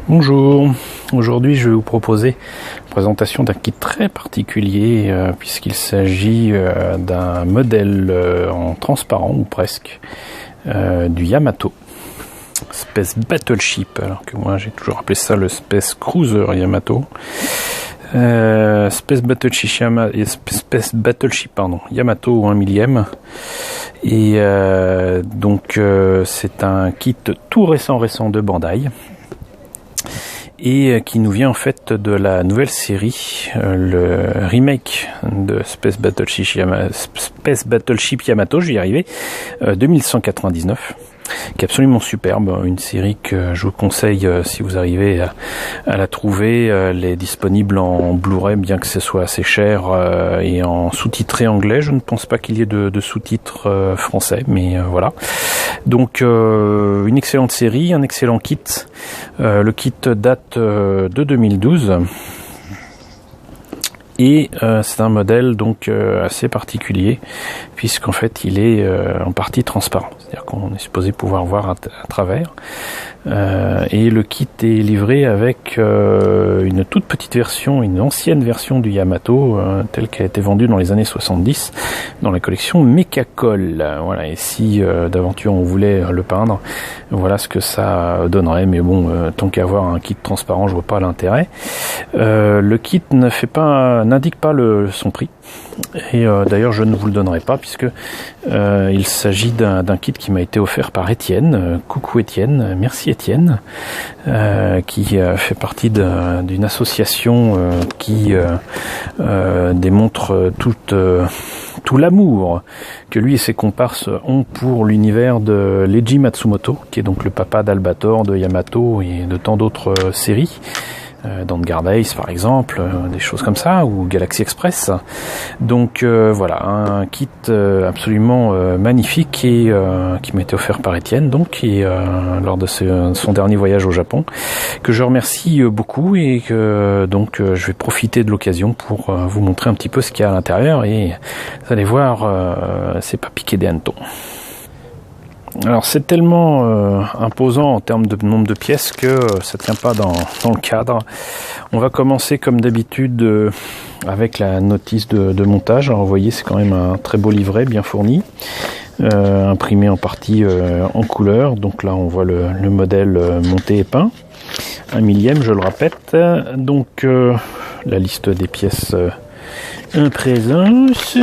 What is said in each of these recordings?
Bonjour, aujourd'hui je vais vous proposer la présentation d'un kit très particulier puisqu'il s'agit d'un modèle en transparent ou presque du Yamato Space Battleship, alors que moi j'ai toujours appelé ça le Space Cruiser Yamato. Space Battleship Yamato 1 millième et donc c'est un kit tout récent de Bandai et qui nous vient en fait de la nouvelle série, le remake de Space Battleship Yamato, je vais y arriver, 2199, qui est absolument superbe, une série que je vous conseille si vous arrivez à la trouver. Elle est disponible en Blu-ray, bien que ce soit assez cher, et en sous-titré anglais. Je ne pense pas qu'il y ait de sous-titres français, mais voilà. Donc une excellente série, un excellent kit. Le kit date de 2012. Et c'est un modèle donc assez particulier puisqu'en fait il est en partie transparent, c'est-à-dire qu'on est supposé pouvoir voir à travers. Et le kit est livré avec une toute petite version, une ancienne version du Yamato telle qu'elle a été vendue dans les années 70 dans la collection Mechacol. Voilà, et si d'aventure on voulait le peindre, voilà ce que ça donnerait. Mais bon, tant qu'à avoir un kit transparent, je vois pas l'intérêt. Le kit n'indique pas son prix. Et d'ailleurs je ne vous le donnerai pas puisque il s'agit d'un kit qui m'a été offert par Étienne. Coucou Étienne, merci Étienne, qui fait partie d'une association qui démontre tout l'amour que lui et ses comparses ont pour l'univers de Leiji Matsumoto, qui est donc le papa d'Albator, de Yamato et de tant d'autres séries. Vanguard Ace par exemple, des choses comme ça, ou Galaxy Express. Donc voilà, un kit absolument magnifique et qui m'a été offert par Étienne, donc lors de son dernier voyage au Japon, que je remercie beaucoup et que donc je vais profiter de l'occasion pour vous montrer un petit peu ce qu'il y a à l'intérieur et vous allez voir, c'est pas piqué des hannetons. Alors c'est tellement imposant en termes de nombre de pièces que ça tient pas dans le cadre. On va commencer comme d'habitude avec la notice de montage. Alors vous voyez, c'est quand même un très beau livret bien fourni, imprimé en partie en couleur. Donc là on voit le modèle monté et peint, 1 millième je le répète. Donc la liste des pièces en présence.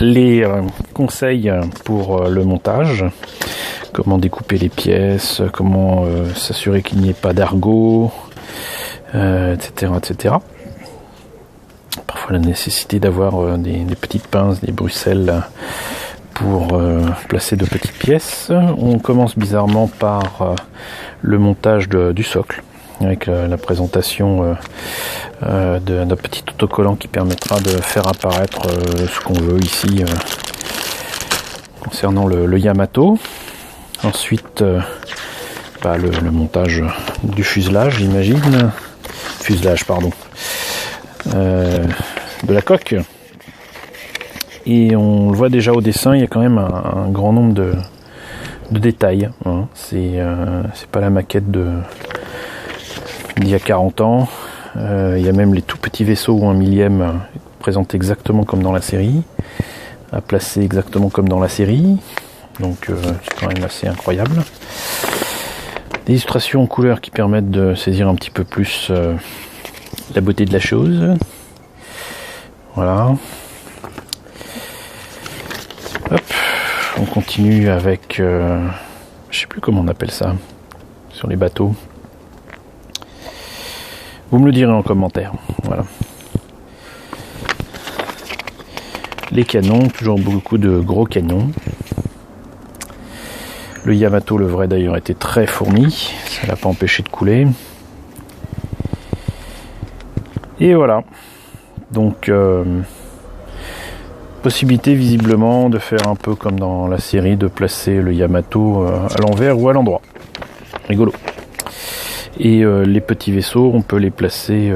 Les conseils pour le montage, comment découper les pièces, comment s'assurer qu'il n'y ait pas d'argot, etc., etc. Parfois la nécessité d'avoir des petites pinces, des bruxelles pour placer de petites pièces. On commence bizarrement par le montage du socle, avec la présentation d'un petit autocollant qui permettra de faire apparaître ce qu'on veut ici concernant le Yamato. Ensuite le montage du fuselage, j'imagine, de la coque. Et on le voit déjà au dessin, il y a quand même un grand nombre de détails, hein. C'est pas la maquette d'il y a 40 ans. Il y a même les tout petits vaisseaux ou 1 millième présentés exactement comme dans la série, à placer exactement comme dans la série, donc c'est quand même assez incroyable. Des illustrations en couleur qui permettent de saisir un petit peu plus la beauté de la chose. Voilà. Hop, on continue avec je sais plus comment on appelle ça sur les bateaux. Vous me le direz en commentaire. Voilà. Les canons, toujours beaucoup de gros canons. Le Yamato, le vrai d'ailleurs, était très fourni. Ça l'a pas empêché de couler. Et voilà. Donc, possibilité visiblement de faire un peu comme dans la série, de placer le Yamato à l'envers ou à l'endroit. Rigolo. Et les petits vaisseaux, on peut les placer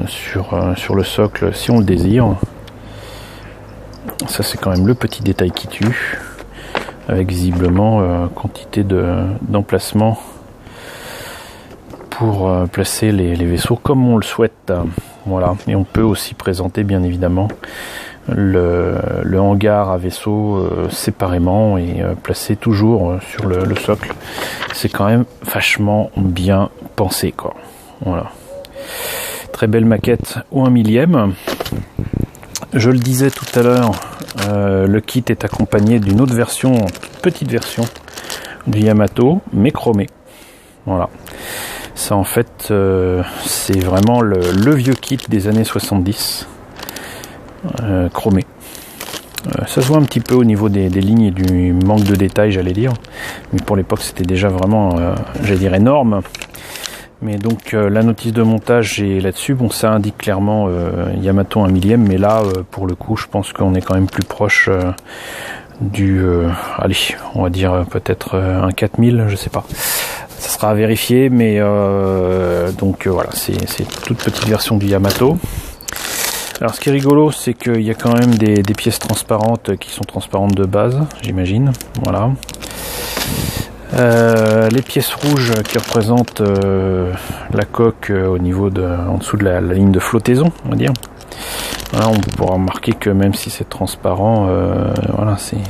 sur le socle si on le désire. Ça c'est quand même le petit détail qui tue, avec visiblement quantité d'emplacement pour placer les vaisseaux comme on le souhaite. Voilà. Et on peut aussi présenter bien évidemment le hangar à vaisseau séparément et placer toujours sur le socle. C'est quand même vachement bien pensé, quoi. Voilà. Très belle maquette au 1/1000. Je le disais tout à l'heure, le kit est accompagné d'une autre version, petite version du Yamato, mais chromée. Voilà. Ça en fait, c'est vraiment le vieux kit des années 70, chromé. Ça se voit un petit peu au niveau des lignes et du manque de détails, j'allais dire. Mais pour l'époque, c'était déjà vraiment, j'allais dire, énorme. Mais donc la notice de montage est là-dessus. Bon, ça indique clairement Yamato 1/1000, mais là, pour le coup, je pense qu'on est quand même plus proche du... allez, on va dire peut-être un 4000, je sais pas. Ça sera à vérifier, mais donc voilà, c'est toute petite version du Yamato. Alors ce qui est rigolo, c'est qu'il y a quand même des pièces transparentes qui sont transparentes de base, j'imagine. Voilà. Les pièces rouges qui représentent la coque au niveau en dessous de la ligne de flottaison, on va dire. Voilà, on pourra remarquer que même si c'est transparent, voilà, c'est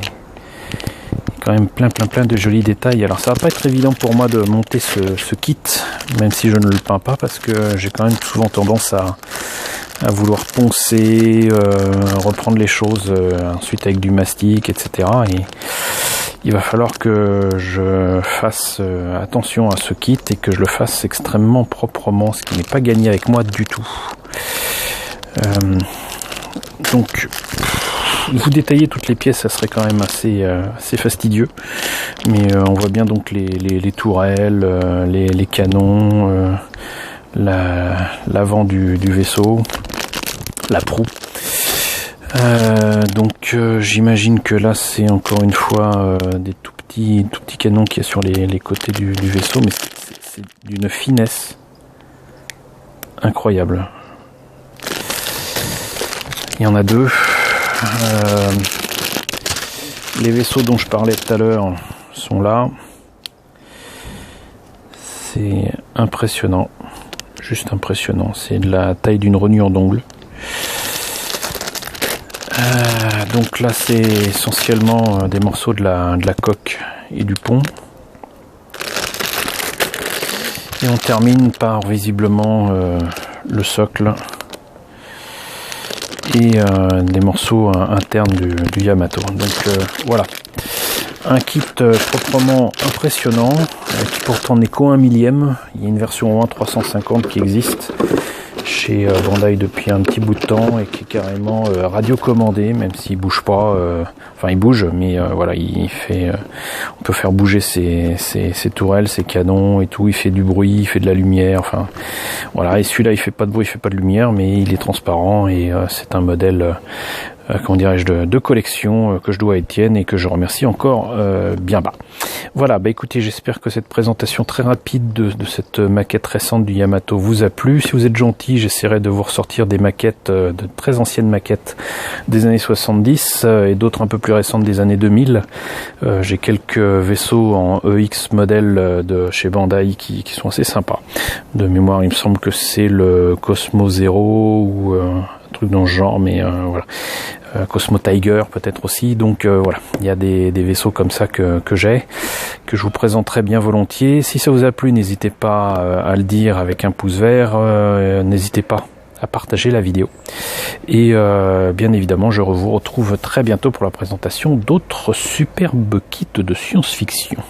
quand même plein de jolis détails. Alors ça va pas être évident pour moi de monter ce kit, même si je ne le peins pas, parce que j'ai quand même souvent tendance à vouloir poncer, reprendre les choses ensuite avec du mastic, etc. Et il va falloir que je fasse attention à ce kit et que je le fasse extrêmement proprement, ce qui n'est pas gagné avec moi du tout. Donc vous détailler toutes les pièces, ça serait quand même assez fastidieux. Mais on voit bien donc les tourelles, les canons, l'avant du vaisseau, la proue. Donc j'imagine que là c'est encore une fois des tout petits canons qu'il y a sur les côtés du vaisseau, mais c'est d'une finesse incroyable. Il y en a deux. Les vaisseaux dont je parlais tout à l'heure sont là. C'est impressionnant, juste impressionnant. C'est de la taille d'une rognure d'ongle. Donc là c'est essentiellement des morceaux de la coque et du pont. Et on termine par visiblement le socle et des morceaux internes du Yamato. Donc voilà, un kit proprement impressionnant qui pourtant n'est qu'au 1/1000. Il y a une version 1.350 qui existe chez Bandai depuis un petit bout de temps et qui est carrément radiocommandé, même s'il bouge pas, enfin il bouge, mais voilà, il fait, on peut faire bouger ses tourelles, ses canons et tout, il fait du bruit, il fait de la lumière, enfin voilà. Et celui-là il fait pas de bruit, il fait pas de lumière, mais il est transparent et c'est un modèle comment dirais-je, de collection que je dois à Étienne et que je remercie encore bien bas. Voilà, bah écoutez, j'espère que cette présentation très rapide de cette maquette récente du Yamato vous a plu. Si vous êtes gentil, j'essaierai de vous ressortir des maquettes, de très anciennes maquettes des années 70 et d'autres un peu plus récentes des années 2000. J'ai quelques vaisseaux en EX modèle de chez Bandai qui sont assez sympas. De mémoire, il me semble que c'est le Cosmo Zero ou truc dans ce genre, mais voilà. Cosmo Tiger peut-être aussi. Donc voilà, il y a des vaisseaux comme ça que j'ai, que je vous présenterai bien volontiers. Si ça vous a plu, n'hésitez pas à le dire avec un pouce vert, n'hésitez pas à partager la vidéo. Et bien évidemment, je vous retrouve très bientôt pour la présentation d'autres superbes kits de science-fiction.